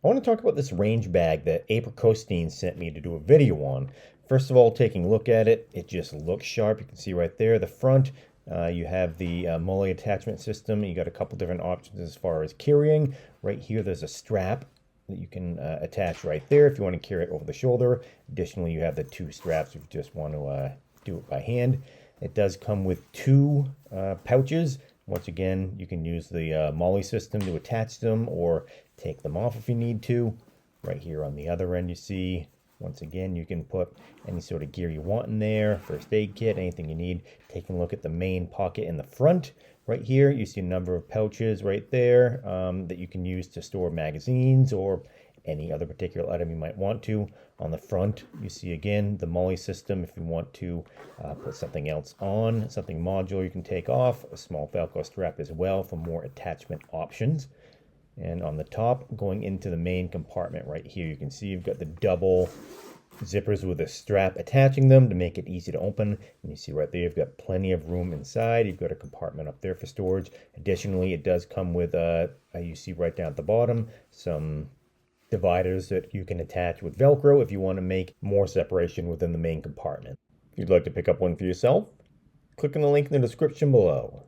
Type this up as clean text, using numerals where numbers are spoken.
I want to talk about this range bag that Aprikostein sent me to do a video on. First of all, taking a look at it, it just looks sharp. You can see right there, the front, you have the Molle attachment system. You got a couple different options as far as carrying. Right here, there's a strap that you can attach right there if you want to carry it over the shoulder. Additionally, you have the two straps if you just want to do it by hand. It does come with two pouches. Once again, you can use the Molle system to attach them or take them off if you need to. Right here on the other end, you see, once again, you can put any sort of gear you want in there, first aid kit, anything you need. Taking a look at the main pocket in the front, right here, you see a number of pouches right there that you can use to store magazines or any other particular item you might want to. On the front, you see again the Molle system if you want to put something else on, something modular you can take off, a small Velcro strap as well for more attachment options. And on the top, going into the main compartment right here, you can see you've got the double zippers with a strap attaching them to make it easy to open. And you see right there, you've got plenty of room inside. You've got a compartment up there for storage. Additionally, it does come with, you see right down at the bottom, some dividers that you can attach with Velcro if you want to make more separation within the main compartment. If you'd like to pick up one for yourself, click on the link in the description below.